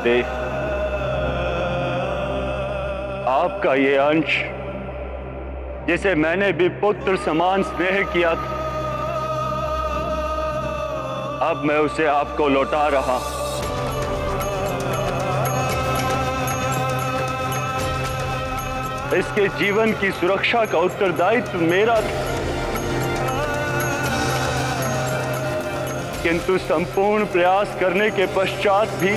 महादेव, आपका ये अंश जिसे मैंने भी पुत्र समान स्नेह किया था, अब मैं उसे आपको लौटा रहा हूं। इसके जीवन की सुरक्षा का उत्तरदायित्व मेरा था, किंतु संपूर्ण प्रयास करने के पश्चात भी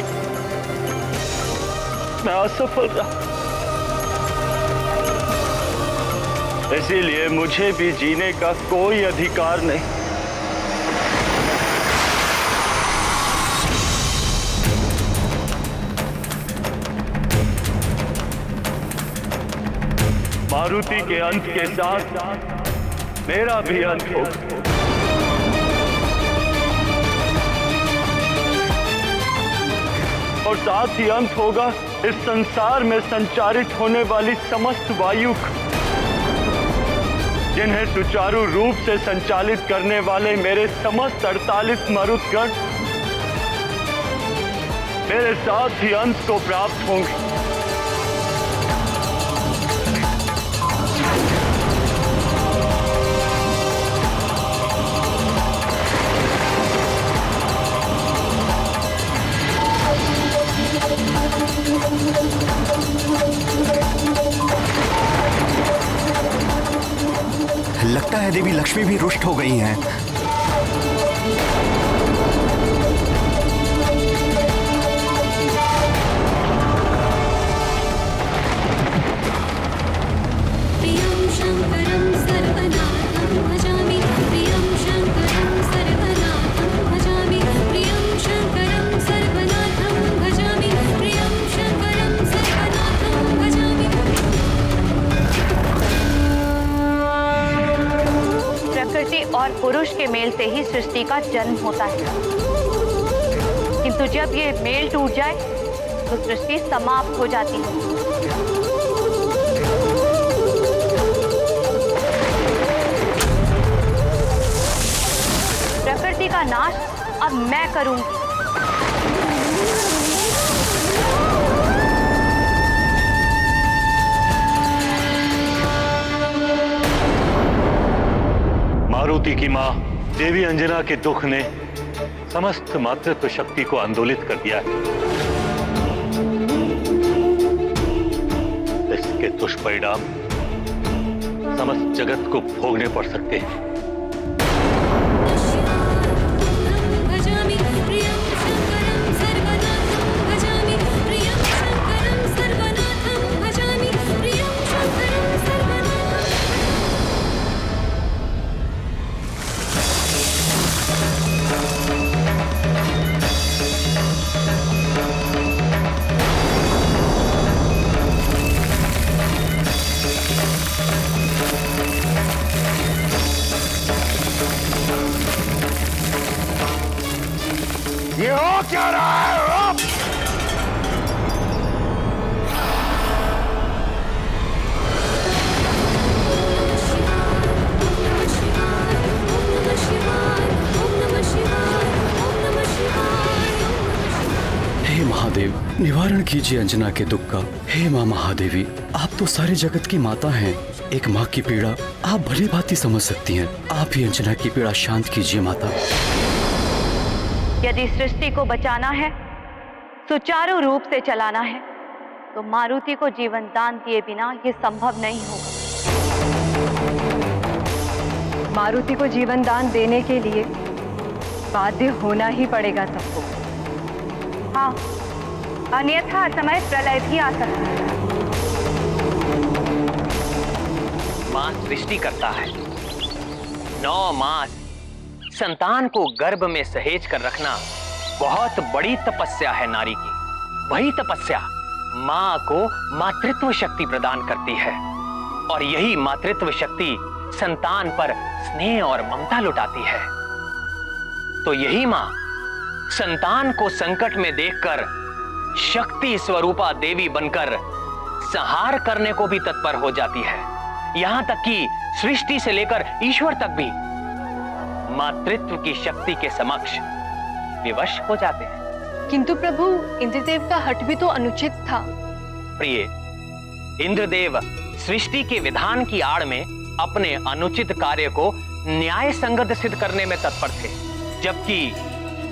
मैं असफल रहा। इसीलिए मुझे भी जीने का कोई अधिकार नहीं। मारुति के अंत के साथ मेरा भी अंत होगा। और साथ ही अंत होगा इस संसार में संचारित होने वाली समस्त वायु, जिन्हें सुचारू रूप से संचालित करने वाले मेरे समस्त 48 मरुतगण मेरे साथ ही अंत को प्राप्त होंगे। लगता है देवी लक्ष्मी भी रुष्ट हो गई हैं। और पुरुष के मेल से ही सृष्टि का जन्म होता है, किंतु जब ये मेल टूट जाए तो सृष्टि समाप्त हो जाती है। प्रकृति का नाश अब मैं करूंगी। मारुति की मां देवी अंजना के दुख ने समस्त मातृत्व शक्ति को आंदोलित कर दिया है। इसके दुष्परिणाम समस्त जगत को भोगने पड़ सकते हैं। ये हो क्या रहा है? हे महादेव, निवारण कीजिए अंजना के दुख का। हे माँ महादेवी, आप तो सारे जगत की माता हैं। एक माँ की पीड़ा आप भली भांति समझ सकती हैं। आप ही अंजना की पीड़ा शांत कीजिए माता। यदि सृष्टि को बचाना है, सुचारू रूप से चलाना है, तो मारुति को जीवन दान दिए बिना ये संभव नहीं होगा। मारुति को जीवन दान देने के लिए बाध्य होना ही पड़ेगा सबको। हाँ, अन्यथा समय प्रलय भी आ सकता है। मां सृष्टि करता है। 9 मास संतान को गर्भ में सहेज कर रखना बहुत बड़ी तपस्या है नारी की। वही तपस्या मां को मातृत्व शक्ति प्रदान करती है, और यही मातृत्व शक्ति संतान पर स्नेह और ममता लुटाती है। तो यही मां संतान को संकट में देखकर शक्ति स्वरूपा देवी बनकर संहार करने को भी तत्पर हो जाती है। यहां तक कि सृष्टि से लेकर ईश्वर तक भी मातृत्व की शक्ति के समक्ष विवश हो जाते हैं। किंतु प्रभु, इंद्रदेव का हट भी तो अनुचित था। प्रिय, इंद्रदेव सृष्टि के विधान की आड़ में अपने अनुचित कार्य को न्याय संगत सिद्ध करने में तत्पर थे, जबकि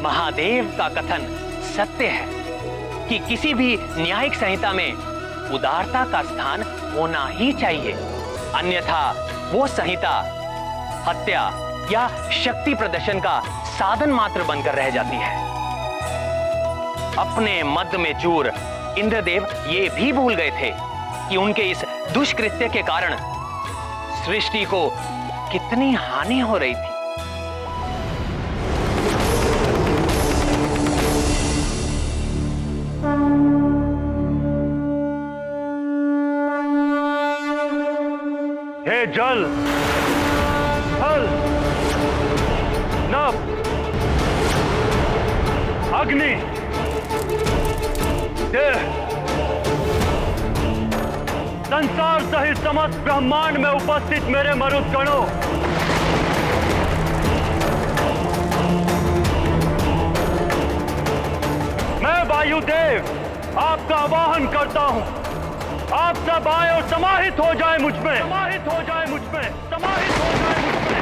महादेव का कथन सत्य है कि किसी भी न्यायिक संहिता में उदारता का स्थान होना ही चाहिए, अन्यथा वो संहिता हत्या या शक्ति प्रदर्शन का साधन मात्र बनकर रह जाती है। अपने मद में चूर इंद्रदेव ये भी भूल गए थे कि उनके इस दुष्कृत्य के कारण सृष्टि को कितनी हानि हो रही थी। हे जल, थल, नभ, अग्नि, देह, संसार सहित समस्त ब्रह्मांड में उपस्थित मेरे मरुदगणों, मैं वायुदेव आपका आवाहन करता हूं। आप सब आए और समाहित हो जाए मुझ में, समाहित हो जाए मुझ में, समाहित हो जाए मुझ में।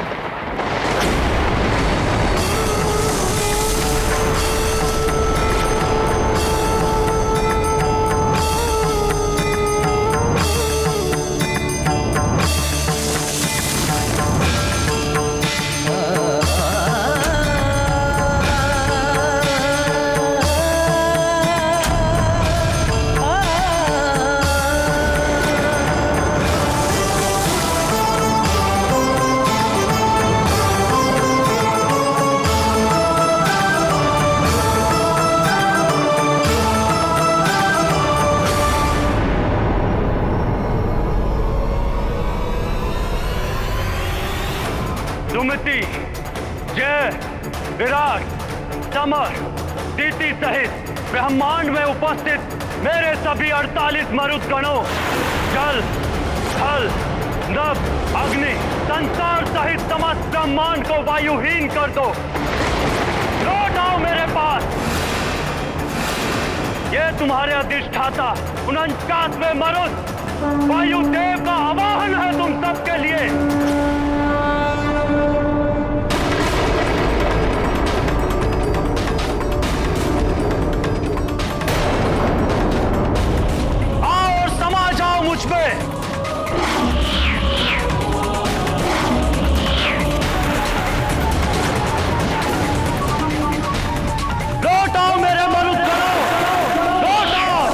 सुमति, जय, विराट, समर, दीति सहित ब्रह्मांड में उपस्थित मेरे सभी 48 मरुदगणों, जल, थल, नभ, अग्नि, संसार सहित समस्त ब्रह्मांड को वायुहीन कर दो। लौट आओ मेरे पास। ये तुम्हारे अधिष्ठाता 49वें मरुद वायुदेव का आवाहन है तुम सबके लिए। मुझ पे लौट आओ मेरे मरुदगणों, लौट आओ।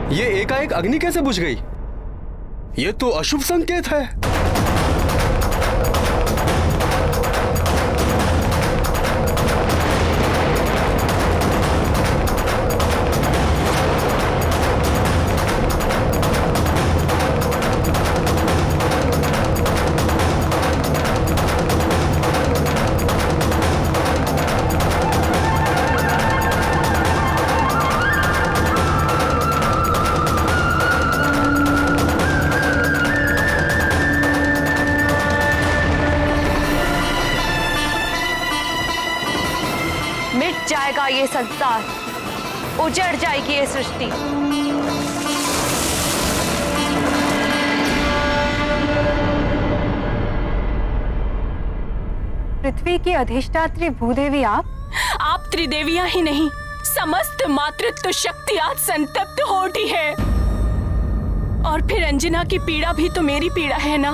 ये एकाएक अग्नि कैसे बुझ गई? ये तो अशुभ संकेत है। जाएगा ये संसार, उजड़ जाएगी ये सृष्टि। पृथ्वी की अधिष्ठात्री भूदेवी आप त्रिदेवियां ही नहीं, समस्त मातृत्व शक्ति आज संतप्त हो उठी है। और फिर अंजना की पीड़ा भी तो मेरी पीड़ा है ना।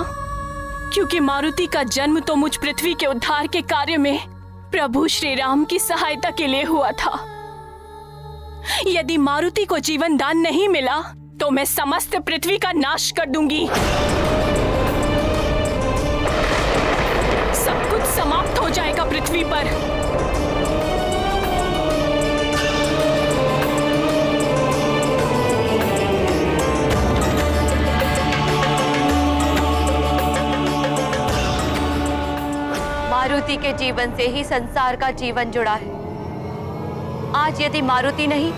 क्योंकि मारुति का जन्म तो मुझ पृथ्वी के उद्धार के कार्य में प्रभु श्री राम की सहायता के लिए हुआ था। यदि मारुति को जीवन दान नहीं मिला तो मैं समस्त पृथ्वी का नाश कर दूंगी। सब कुछ समाप्त हो जाएगा पृथ्वी पर। मारुति के जीवन से ही संसार का जीवन जुड़ा है। आज यदि मारुति नहीं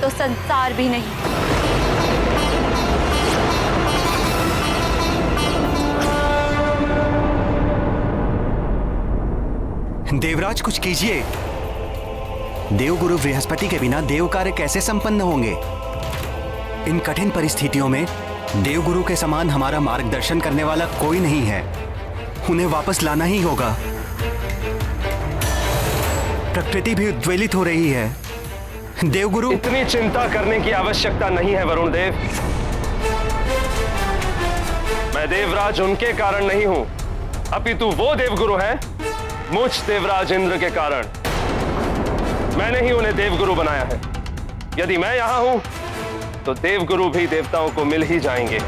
तो संसार भी नहीं। देवराज कुछ कीजिए। देवगुरु बृहस्पति के बिना देव कार्य कैसे संपन्न होंगे? इन कठिन परिस्थितियों में देवगुरु के समान हमारा मार्गदर्शन करने वाला कोई नहीं है। उन्हें वापस लाना ही होगा। प्रकृति भी उद्वेलित हो रही है। देवगुरु, इतनी चिंता करने की आवश्यकता नहीं है वरुण देव। मैं देवराज उनके कारण नहीं हूं, अपितु वो देवगुरु है मुझ देवराज इंद्र के कारण। मैंने ही उन्हें देवगुरु बनाया है। यदि मैं यहां हूं तो देवगुरु भी देवताओं को मिल ही जाएंगे।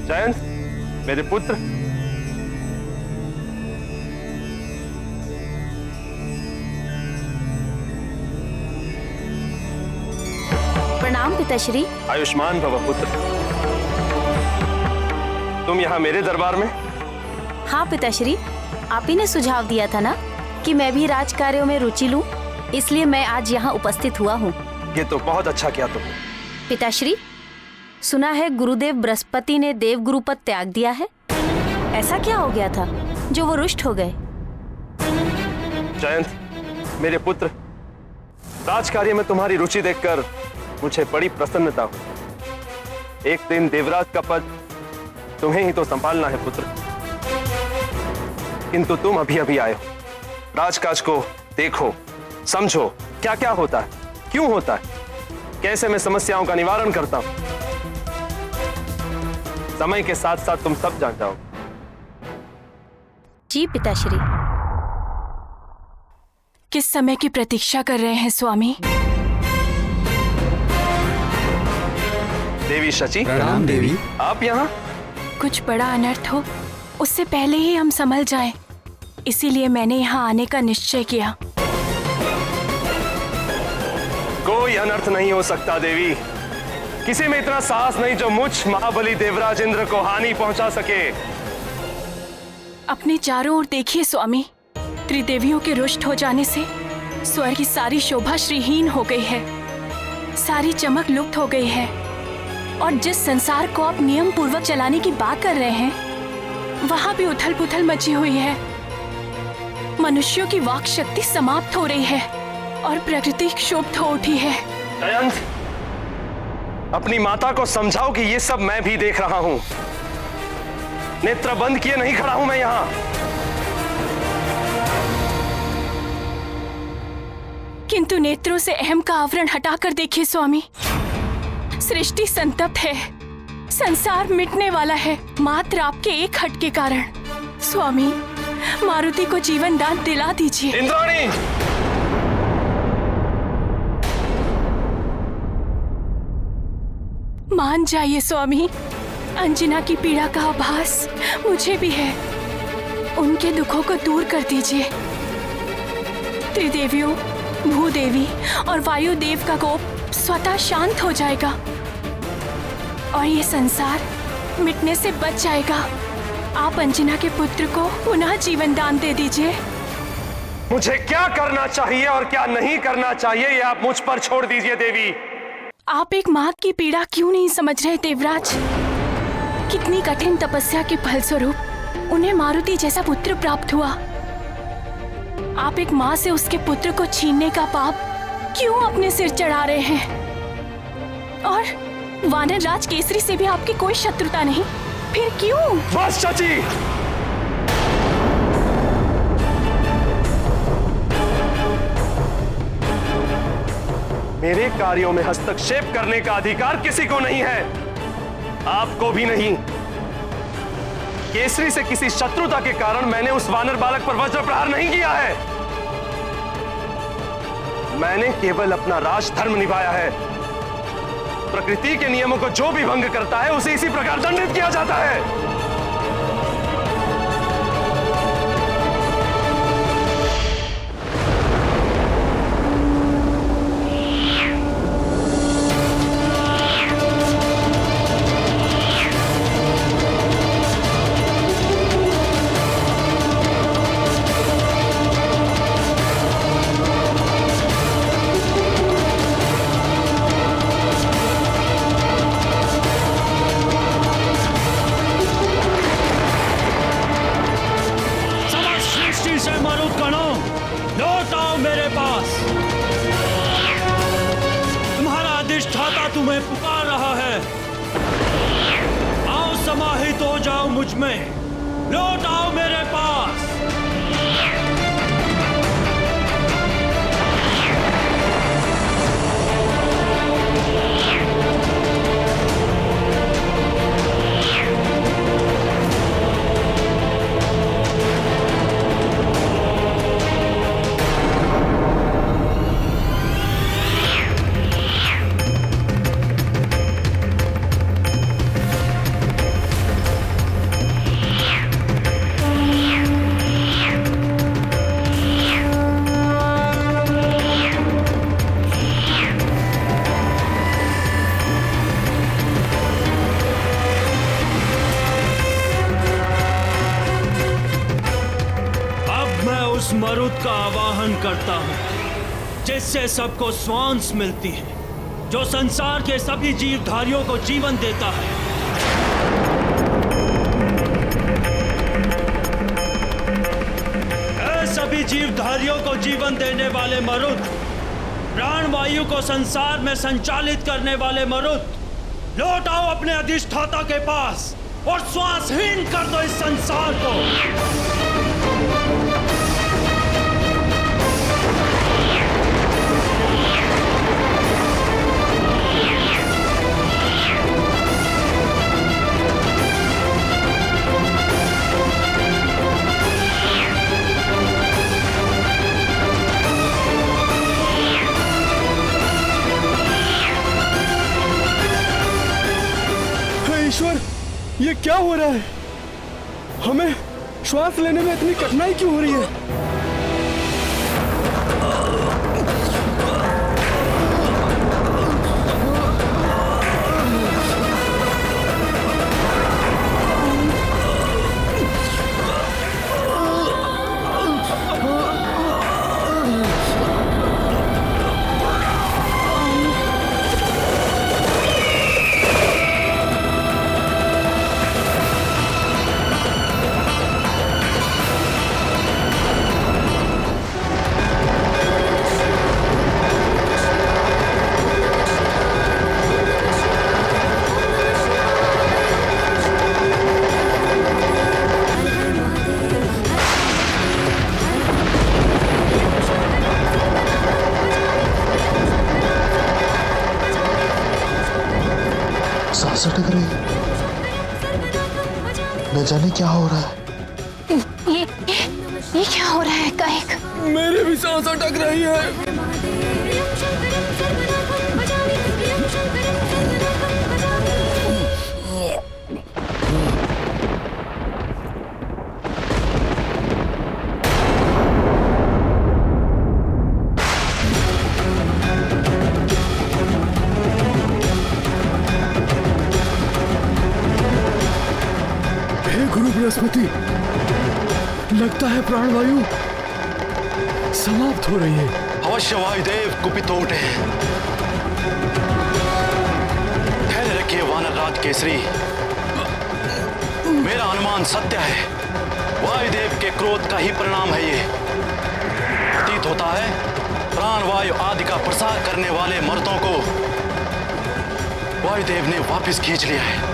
जयंत, मेरे पुत्र, प्रणाम पिताश्री। आयुष्मान भव पुत्र। तुम यहाँ मेरे दरबार में? हाँ पिताश्री, आप ही ने सुझाव दिया था ना कि मैं भी राज कार्यों में रुचि लूं, इसलिए मैं आज यहाँ उपस्थित हुआ हूँ। ये तो बहुत अच्छा किया तुमने। पिताश्री, सुना है गुरुदेव बृहस्पति ने देवगुरु पद त्याग दिया है। ऐसा क्या हो गया था जो वो रुष्ट हो गए? जयंत, मेरे पुत्र, राज कार्य में तुम्हारी रुचि देखकर मुझे बड़ी प्रसन्नता हुई। एक दिन देवराज का पद तुम्हें ही तो संभालना है पुत्र, किंतु तुम अभी अभी आए हो। राजकाज को देखो, समझो क्या क्या होता है, क्यों होता है, कैसे मैं समस्याओं का निवारण करता हूं। समय के साथ साथ तुम सब जान जाओ। जी पिताश्री। किस समय की प्रतीक्षा कर रहे हैं स्वामी? देवी शची। प्रणाम देवी। आप यहाँ? कुछ बड़ा अनर्थ हो उससे पहले ही हम संभल जाएं, इसीलिए मैंने यहाँ आने का निश्चय किया। कोई अनर्थ नहीं हो सकता देवी। किसी में इतना साहस नहीं जो मुझ महाबली देवराज इंद्र को हानि पहुंचा सके। अपने चारों ओर देखिए स्वामी, त्रिदेवियों के रुष्ट हो जाने से स्वर्ग की सारी शोभा श्रीहीन हो गई है, सारी चमक लुप्त हो गई है, और जिस संसार को आप नियम पूर्वक चलाने की बात कर रहे हैं वहां भी उथल पुथल मची हुई है। मनुष्यों की वाक शक्ति समाप्त हो रही है और प्रकृति क्षुब्ध हो उठी है। जयंत, अपनी माता को समझाओ कि ये सब मैं भी देख रहा हूं। नेत्र बंद किए नहीं खड़ा हूं मैं यहां। किंतु नेत्रों से अहम का आवरण हटाकर देखिए स्वामी, सृष्टि संतप्त है, संसार मिटने वाला है मात्र आपके एक हट के कारण। स्वामी, मारुति को जीवन दान दिला दीजिए। इंद्राणी! मान जाइए स्वामी, अंजना की पीड़ा का आभास मुझे भी है। उनके दुखों को दूर कर दीजिए। त्रिदेवियों, भूदेवी और वायुदेव का कोप स्वतः शांत हो जाएगा और ये संसार मिटने से बच जाएगा। आप अंजना के पुत्र को पुनः जीवन दान दे दीजिए। मुझे क्या करना चाहिए और क्या नहीं करना चाहिए ये आप मुझ पर छोड़ दीजिए देवी। आप एक माँ की पीड़ा क्यों नहीं समझ रहे देवराज? कितनी कठिन तपस्या के फलस्वरूप उन्हें मारुति जैसा पुत्र प्राप्त हुआ। आप एक माँ से उसके पुत्र को छीनने का पाप क्यों अपने सिर चढ़ा रहे हैं? और वानर राज केसरी से भी आपकी कोई शत्रुता नहीं, फिर क्यों? बस चाची, मेरे कार्यों में हस्तक्षेप करने का अधिकार किसी को नहीं है, आपको भी नहीं। केसरी से किसी शत्रुता के कारण मैंने उस वानर बालक पर वज्र प्रहार नहीं किया है। मैंने केवल अपना राजधर्म निभाया है। प्रकृति के नियमों को जो भी भंग करता है उसे इसी प्रकार दंडित किया जाता है। तुम्हें पुकार रहा है। आओ समाहित हो जाओ मुझ में, लौट आओ मेरे पास। उस मरुद का आवाहन करता हूं जिससे सबको श्वास मिलती है, जो संसार के सभी जीवधारियों को जीवन देता है। ऐ सभी जीवधारियों को जीवन देने वाले मरुद, प्राणवायु को संसार में संचालित करने वाले मरुद, लौट आओ अपने अधिष्ठाता के पास और श्वासहीन कर दो इस संसार को। ईश्वर, ये क्या हो रहा है? हमें श्वास लेने में इतनी कठिनाई क्यों हो रही है? अटक रही, न जाने क्या हो रहा है। ये क्या हो रहा है काइक? मेरी भी सांस अटक रही है। गुरु बृहस्पति, लगता है प्राणवायु समाप्त हो रही है। अवश्य वायुदेव कुपित हो उठे हैं। धैर्य रखिए वानर राज केसरी, मेरा अनुमान सत्य है। वायुदेव के क्रोध का ही परिणाम है ये। प्रतीत होता है प्राणवायु आदि का प्रसार करने वाले मर्दों को वायुदेव ने वापस खींच लिया है।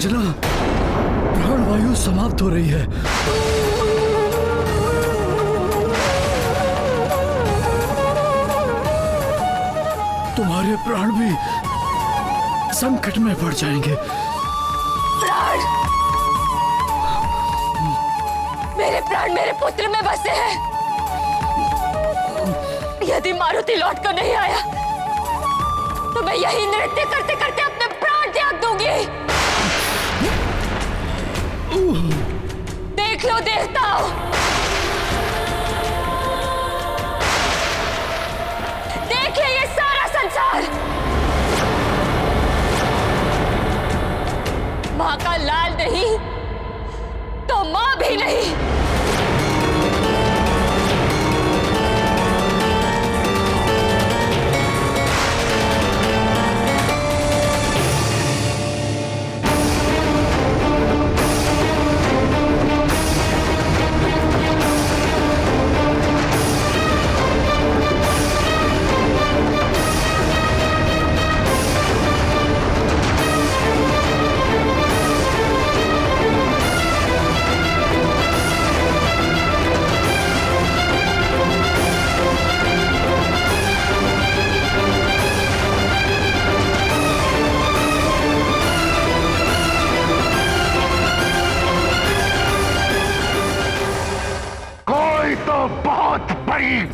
अंजना, प्राणवायु समाप्त हो रही है। तुम्हारे प्राण भी संकट में पड़ जाएंगे। प्राण, मेरे प्राण मेरे पुत्र में बसे हैं। यदि मारुति लौट कर नहीं आया तो मैं यही नृत्य करते करते अपने प्राण त्याग दूंगी। देख लो देवताओं, देखिए ये सारा संसार मां का लाल नहीं तो मां भी नहीं।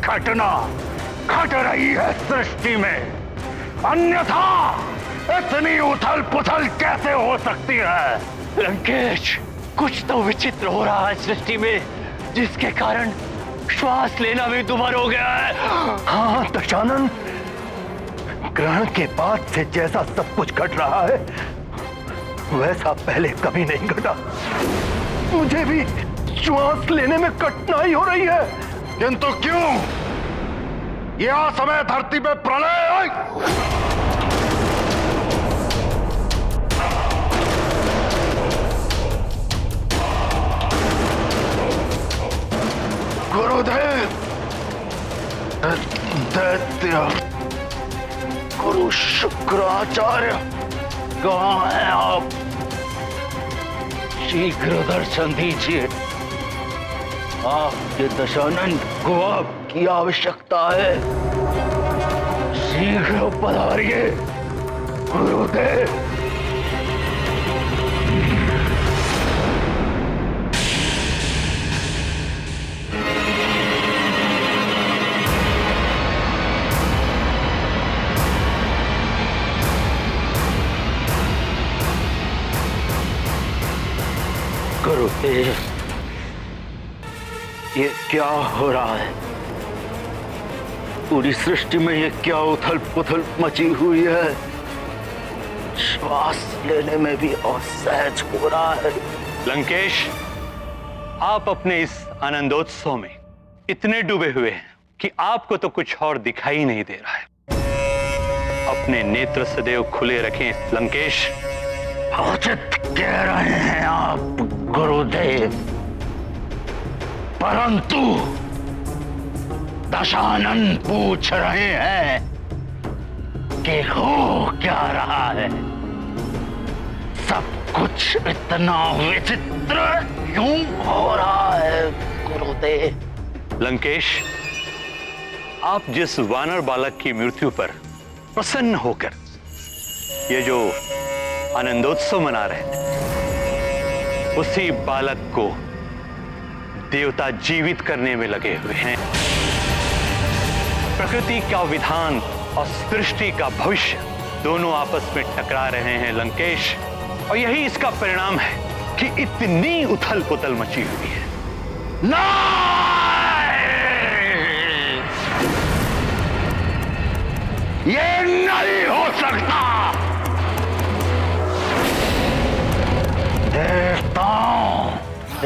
घटना घट रही है सृष्टि में, अन्यथा इतनी उथल पुथल कैसे हो सकती है? लंकेश, कुछ तो विचित्र हो रहा है सृष्टि में, जिसके कारण श्वास लेना भी दुभर हो गया है। हाँ दशानन, ग्रहण के बाद से जैसा सब कुछ घट रहा है वैसा पहले कभी नहीं घटा। मुझे भी श्वास लेने में कठिनाई हो रही है। किंतु क्यों? यह समय धरती पे प्रलय। गुरुदेव, दैत्य गुरु शुक्राचार्य, कहाँ हैं आप? शीघ्र दर्शन दीजिए। आपके दशानन को आपकी आवश्यकता है। शीघ्र पधारिए गुरुदेव। गुरुदेव, ये क्या हो रहा है? पूरी सृष्टि में ये क्या उथल पुथल मची हुई है? श्वास लेने में भी असहज हो रहा है। लंकेश, आप अपने इस आनंदोत्सव में इतने डूबे हुए हैं कि आपको तो कुछ और दिखाई नहीं दे रहा है। अपने नेत्र सदैव खुले रखें लंकेश। उचित कह रहे हैं आप गुरुदेव, परंतु दशानन पूछ रहे हैं कि हो क्या रहा है? सब कुछ इतना विचित्र क्यों हो रहा है गुरुदेव? लंकेश, आप जिस वानर बालक की मृत्यु पर प्रसन्न होकर ये जो आनंदोत्सव मना रहे थे, उसी बालक को देवता जीवित करने में लगे हुए हैं। प्रकृति का विधान और सृष्टि का भविष्य दोनों आपस में टकरा रहे हैं लंकेश, और यही इसका परिणाम है कि इतनी उथल पुथल मची हुई है। ये नहीं हो सकता। देवताओं,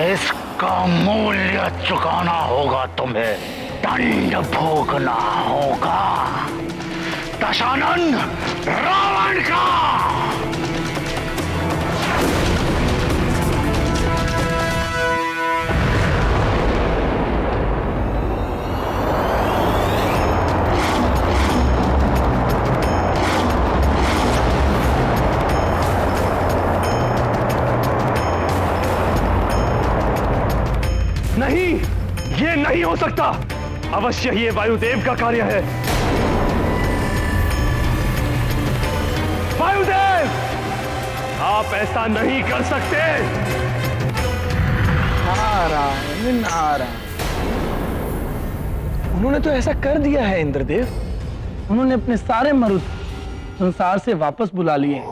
इसका मूल्य चुकाना होगा तुम्हें, दंड भोगना होगा। दशानन, रावण का ये नहीं हो सकता। अवश्य ये वायुदेव का कार्य है। वायुदेव, आप ऐसा नहीं कर सकते। नारायण नारायण, उन्होंने तो ऐसा कर दिया है इंद्रदेव। उन्होंने अपने सारे मरुत संसार से वापस बुला लिए।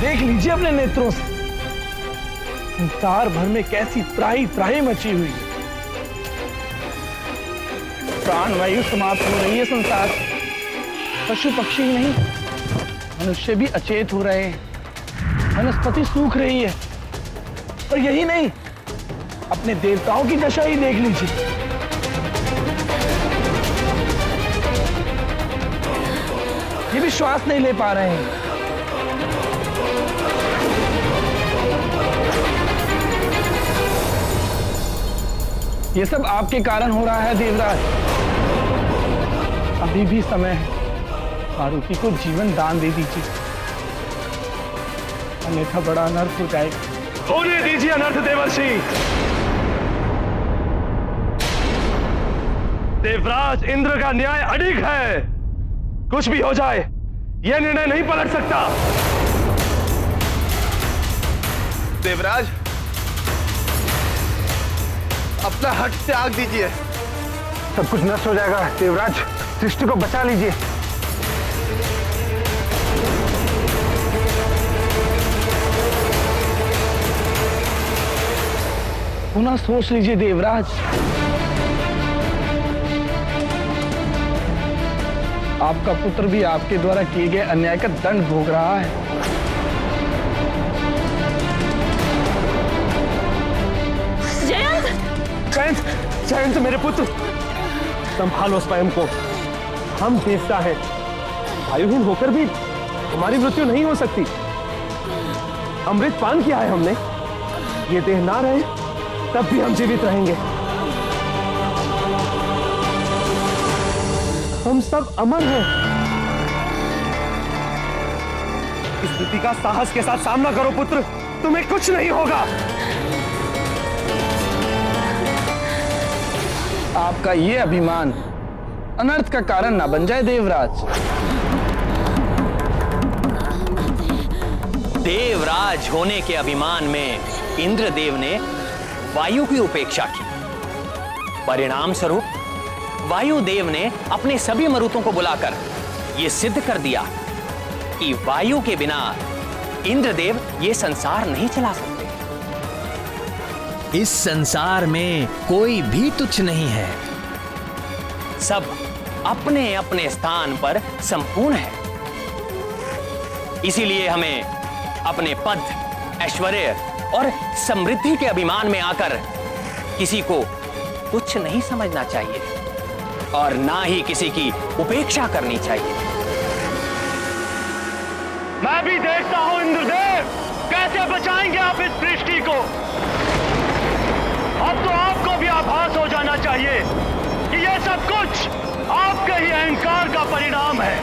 देख लीजिए अपने नेत्रों से संसार भर में कैसी त्राही त्राही मची हुई है। प्राणवायु समाप्त हो रही है संसार। पशु पक्षी ही नहीं, मनुष्य भी अचेत हो रहे हैं। वनस्पति सूख रही है। और यही नहीं, अपने देवताओं की दशा ही देख लीजिए। ये भी श्वास नहीं ले पा रहे हैं। ये सब आपके कारण हो रहा है देवराज। अभी भी समय है, मारुति को जीवन दान दे दीजिए, अन्यथा बड़ा अनर्थ हो जाएगा। होने दीजिए अनर्थ देवर्षि। देवराज इंद्र का न्याय अडिग है। कुछ भी हो जाए, यह निर्णय नहीं पलट सकता। देवराज, अपना हट त्याग दीजिए। सब कुछ नष्ट हो जाएगा। देवराज, सृष्टि को बचा लीजिए। पुनः सोच लीजिए देवराज। आपका पुत्र भी आपके द्वारा किए गए अन्याय का दंड भोग रहा है। जयंत, जयंत मेरे पुत्र, संभालो स्वयं को। हम देवता हैं, आयुहीन होकर भी हमारी मृत्यु नहीं हो सकती। अमृत पान किया है हमने। ये देह ना रहे तब भी हम जीवित रहेंगे। हम सब अमर हैं। इस स्थिति का साहस के साथ सामना करो पुत्र, तुम्हें कुछ नहीं होगा। आपका ये अभिमान अनर्थ का कारण ना बन जाए देवराज। देवराज होने के अभिमान में इंद्रदेव ने वायु की उपेक्षा की। परिणाम स्वरूप वायुदेव ने अपने सभी मरुतों को बुलाकर यह सिद्ध कर दिया कि वायु के बिना इंद्रदेव ये संसार नहीं चला सकते। इस संसार में कोई भी तुच्छ नहीं है। सब अपने अपने स्थान पर संपूर्ण है। इसीलिए हमें अपने पद, ऐश्वर्य और समृद्धि के अभिमान में आकर किसी को तुच्छ नहीं समझना चाहिए और ना ही किसी की उपेक्षा करनी चाहिए। मैं भी देखता हूं इंद्रदेव, कैसे बचाएंगे आप इस सृष्टि को। अब तो आपको भी आभास हो जाना चाहिए कि यह सब कुछ आपके ही अहंकार का परिणाम है।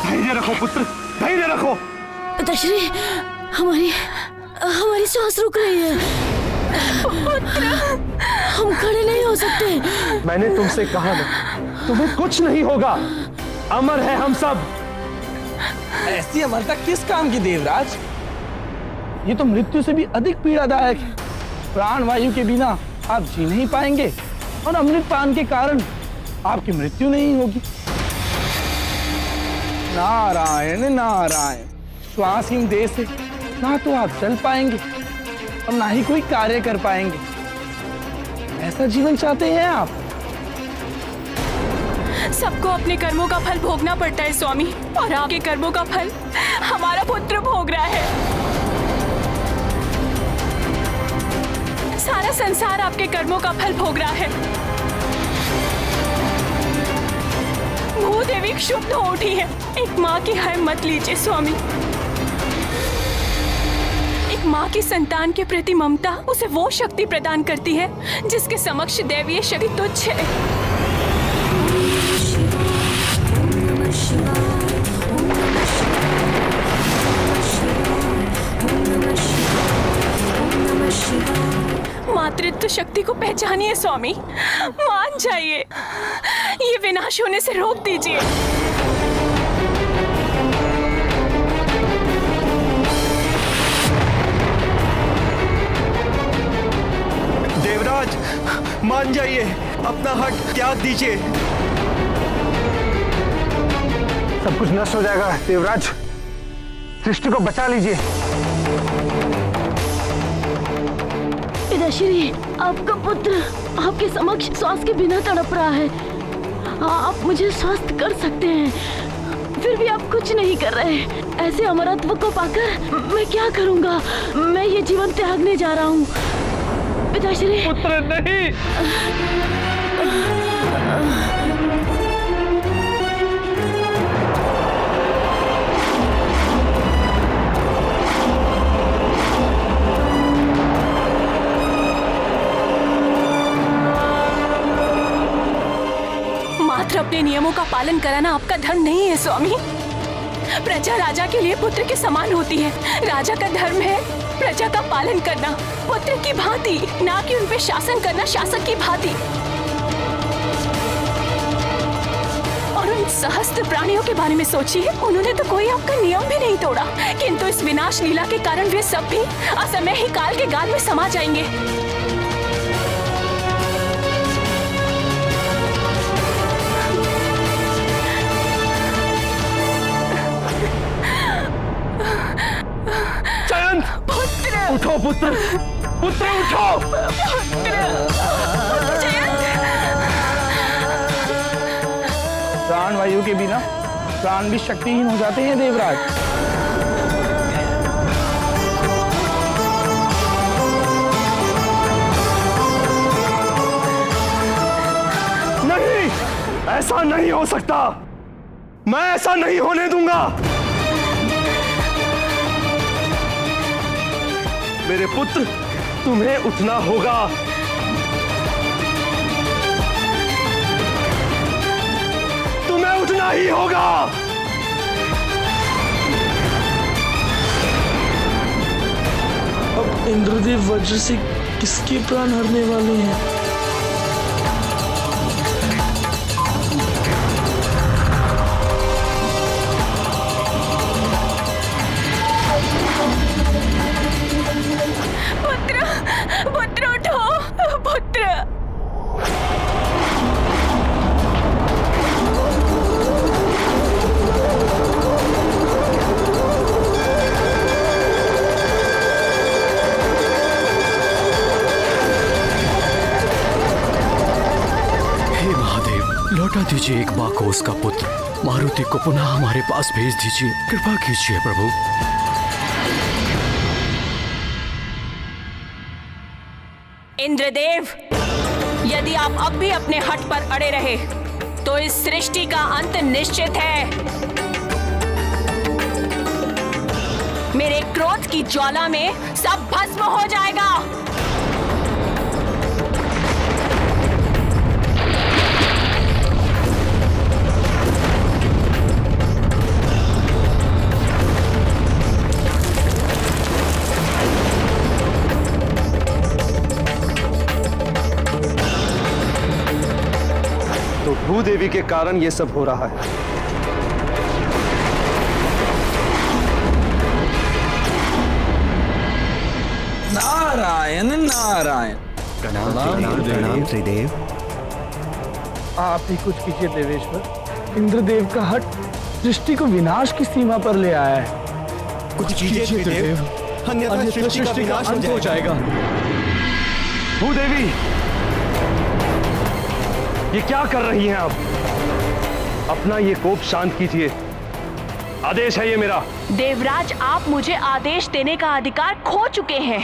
धैर्य रखो पुत्र, धैर्य रखो। पिताश्री, हमारी सांस रुक रही है। हम खड़े नहीं हो सकते। मैंने तुमसे कहा ना, तुम्हें कुछ नहीं होगा। अमर है हम सब। ऐसी अमरता किस काम की देवराज? ये तो मृत्यु से भी अधिक पीड़ादायक है। प्राणवायु के बिना आप जी नहीं पाएंगे और अमृत पान के कारण आपकी मृत्यु नहीं होगी। नारायण नारायण, श्वासहीन देह से ना तो आप चल पाएंगे और ना ही कोई कार्य कर पाएंगे। ऐसा जीवन चाहते हैं आप? सबको अपने कर्मों का फल भोगना पड़ता है स्वामी, और आपके कर्मों का फल हमारा पुत्र भोग रहा है। सारा संसार आपके कर्मों का फल भोग रहा है। भूदेवी क्षुब्ध हो उठी है। एक माँ की हाय मत लीजिए स्वामी। एक माँ की संतान के प्रति ममता उसे वो शक्ति प्रदान करती है जिसके समक्ष दैवीय शक्ति तुच्छ है। शक्ति को पहचानिए स्वामी, मान जाइए, ये विनाश होने से रोक दीजिए। देवराज, मान जाइए, अपना हट त्याग दीजिए। सब कुछ नष्ट हो जाएगा देवराज, सृष्टि को बचा लीजिए। पिताश्री, आपका पुत्र आपके समक्ष श्वास के बिना तड़प रहा है। आप मुझे स्वस्थ कर सकते हैं, फिर भी आप कुछ नहीं कर रहे। ऐसे अमरत्व को पाकर मैं क्या करूंगा? मैं ये जीवन त्यागने जा रहा हूँ पिताश्री। पुत्र नहीं। मात्र अपने नियमों का पालन कराना आपका धर्म नहीं है स्वामी। प्रजा राजा के लिए पुत्र के समान होती है। राजा का धर्म है प्रजा का पालन करना पुत्र की भांति, ना कि उन पे शासन करना शासक की भांति। और उन सहस्त्र प्राणियों के बारे में सोचिए, उन्होंने तो कोई आपका नियम भी नहीं तोड़ा, किंतु इस विनाश लीला के कारण वे सब भी असमय ही काल के गाल में समा जाएंगे। उठो पुत्र, पुत्र उठो। प्राण वायु के बिना प्राण भी शक्तिहीन हो जाते हैं देवराज। नहीं, ऐसा नहीं हो सकता। मैं ऐसा नहीं होने दूंगा। मेरे पुत्र, तुम्हें उठना होगा। तुम्हें उठना ही होगा। अब इंद्रदेव वज्र से किसके प्राण हरने वाले हैं? पुत्र उठो, पुत्र। हे महादेव, लौटा दीजिए एक माँ को उसका पुत्र। मारुति को पुनः हमारे पास भेज दीजिए, कृपा कीजिए प्रभु। इंद्रदेव, यदि आप अब भी अपने हट पर अड़े रहे तो इस सृष्टि का अंत निश्चित है। मेरे क्रोध की ज्वाला में सब भस्म हो जाएगा। तो भूदेवी के कारण ये सब हो रहा है। नारायण नारायण। प्रणाम त्रिदेव। आप ही कुछ कीजिए देवेश्वर। इंद्रदेव का हट सृष्टि को विनाश की सीमा पर ले आया है। कुछ कीजिए त्रिदेव, अन्यथा सृष्टि का अंत हो जाएगा। भूदेवी, ये क्या कर रही हैं आप? अपना ये कोप शांत कीजिए। आदेश है ये मेरा। देवराज, आप मुझे आदेश देने का अधिकार खो चुके हैं।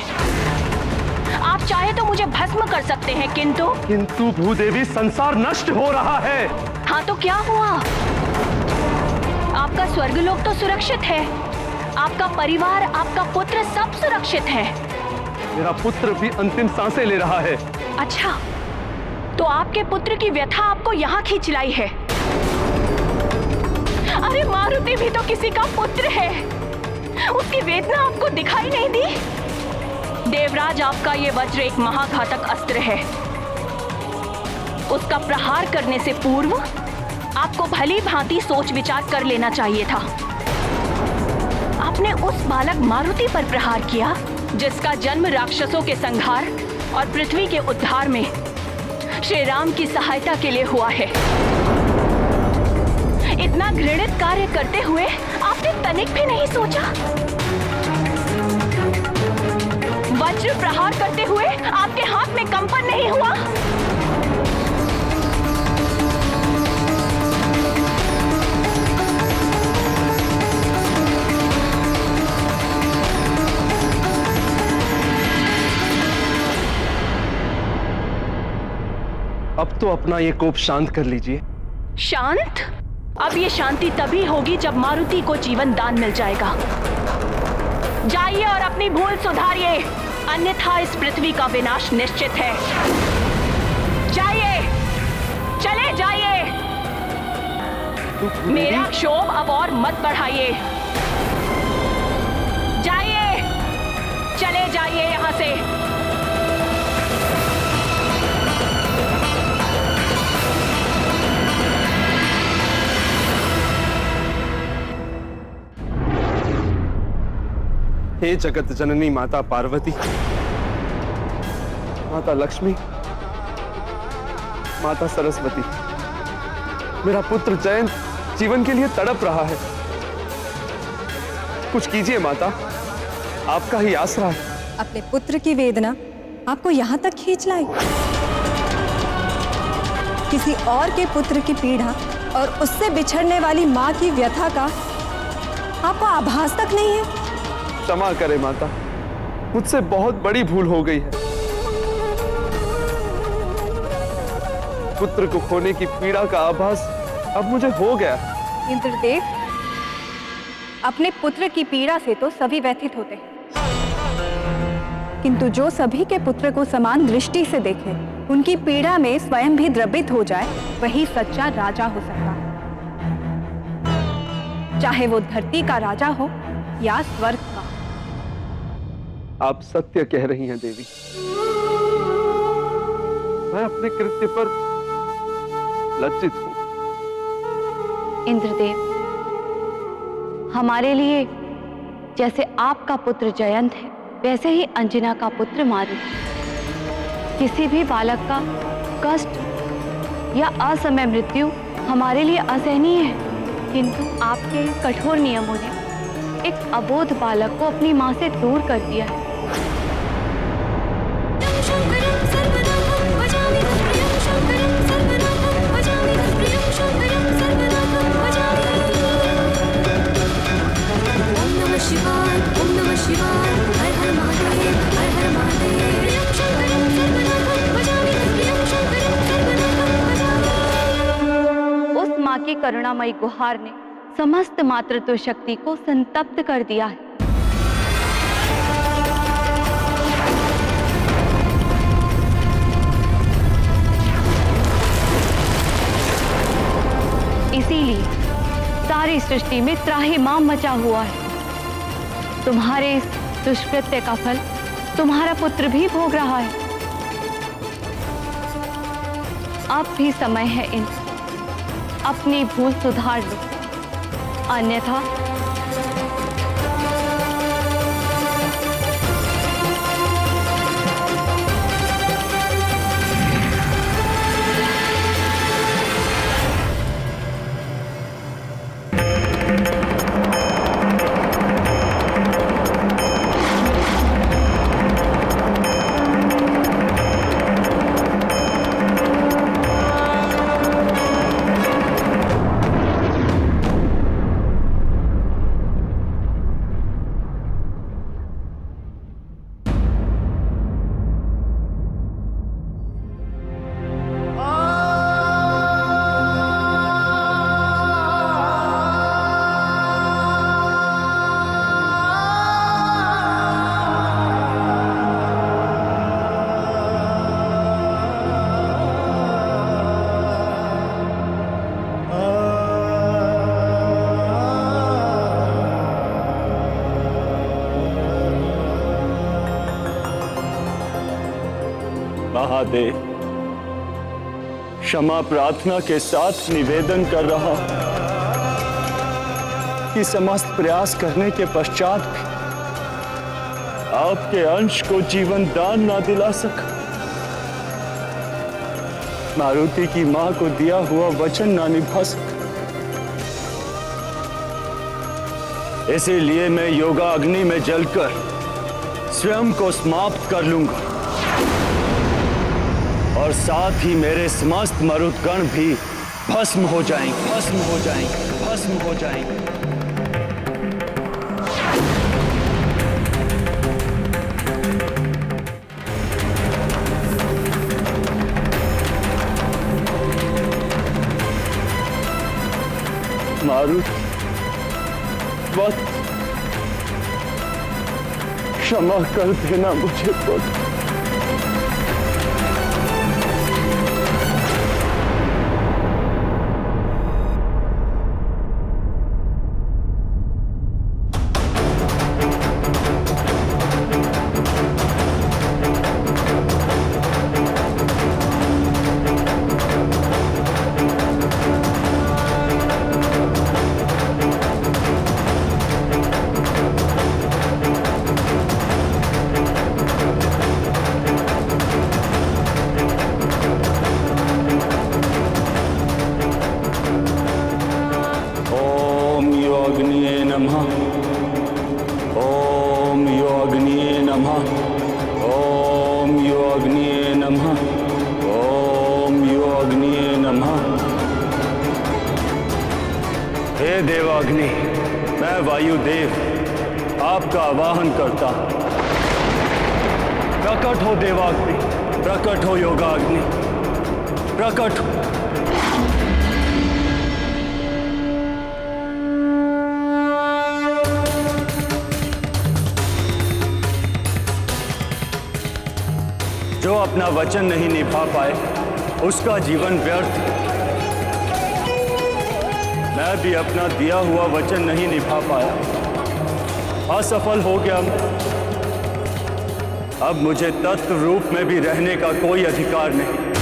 आप चाहे तो मुझे भस्म कर सकते हैं, किंतु भूदेवी, संसार नष्ट हो रहा है। हाँ तो क्या हुआ? आपका स्वर्गलोक तो सुरक्षित है, आपका परिवार, आपका पुत्र सब सुरक्षित है। मेरा पुत्र भी अंतिम सांसें ले रहा है। अच्छा, तो आपके पुत्र की व्यथा आपको यहाँ खींच लाई है। अरे मारुति भी तो किसी का पुत्र है, उसकी वेदना आपको दिखाई नहीं दी? देवराज, आपका ये वज्र एक महाघातक अस्त्र है। उसका प्रहार करने से पूर्व आपको भली भांति सोच विचार कर लेना चाहिए था। आपने उस बालक मारुति पर प्रहार किया जिसका जन्म राक्षसों के संहार और पृथ्वी के उद्धार में श्री राम की सहायता के लिए हुआ है। इतना घृणित कार्य करते हुए आपने तनिक भी नहीं सोचा? वज्र प्रहार करते हुए आपके हाथ में कंपन नहीं हुआ? अब तो अपना ये कोप शांत कर लीजिए। शांत? अब ये शांति तभी होगी जब मारुति को जीवन दान मिल जाएगा। जाइए और अपनी भूल सुधारिए, अन्यथा इस पृथ्वी का विनाश निश्चित है। जाइए, चले जाइए। मेरा क्षोभ अब और मत बढ़ाइए। जाइए, चले जाइए यहां से। हे जगत जननी माता पार्वती, माता लक्ष्मी, माता सरस्वती, मेरा पुत्र जयंत जीवन के लिए तड़प रहा है। कुछ कीजिए माता, आपका ही आसरा है। अपने पुत्र की वेदना आपको यहाँ तक खींच लाई। किसी और के पुत्र की पीड़ा और उससे बिछड़ने वाली माँ की व्यथा का आपको आभास तक नहीं है। क्षमा करे माता, मुझसे बहुत बड़ी भूल हो गई है। पुत्र को खोने की पीड़ा का आभास अब मुझे हो गया। इंद्रदेव, अपने पुत्र की पीड़ा से तो सभी व्यथित होते हैं, किंतु जो सभी के पुत्र को समान दृष्टि से देखे, उनकी पीड़ा में स्वयं भी द्रवित हो जाए, वही सच्चा राजा हो सकता है। चाहे वो धरती का राजा हो या स्वर्ग का। आप सत्य कह रही हैं देवी। मैं अपने कृत्य पर लज्जित हूं। इंद्रदेव, हमारे लिए जैसे आपका पुत्र जयंत है, वैसे ही अंजना का पुत्र मारुति। किसी भी बालक का कष्ट या असमय मृत्यु हमारे लिए असहनीय है, किंतु आपके कठोर नियमों ने एक अबोध बालक को अपनी मां से दूर कर दिया है। उस मां की करुणामयी गुहार ने समस्त मातृत्व शक्ति को संतप्त कर दिया है। इसीलिए सारी सृष्टि में त्राहिमाम मचा हुआ है। तुम्हारे इस दुष्कृत्य का फल तुम्हारा पुत्र भी भोग रहा है। अब भी समय है इंद्र, अपनी भूल सुधार लो, अन्यथा महादेव, क्षमा प्रार्थना के साथ निवेदन कर रहा हूं कि समस्त प्रयास करने के पश्चात भी आपके अंश को जीवन दान ना दिला सका। मारुति की मां को दिया हुआ वचन ना निभा सका। इसीलिए मैं योगा अग्नि में जलकर स्वयं को समाप्त कर लूंगा और साथ ही मेरे समस्त मरुदगण भी भस्म हो जाएंगे, भस्म हो जाएंगे, भस्म हो जाएंगे। मारुति, वक्त क्षमा कर देना मुझे पुत्र। हे देवाग्नि, मैं वायुदेव आपका आवाहन करता हूं। प्रकट हो देवाग्नि, प्रकट हो योगाग्नि, प्रकट हो। जो अपना वचन नहीं निभा पाए उसका जीवन व्यर्थ है। मैं भी अपना दिया हुआ वचन नहीं निभा पाया, असफल हो गया मैं। अब मुझे तत्व रूप में भी रहने का कोई अधिकार नहीं।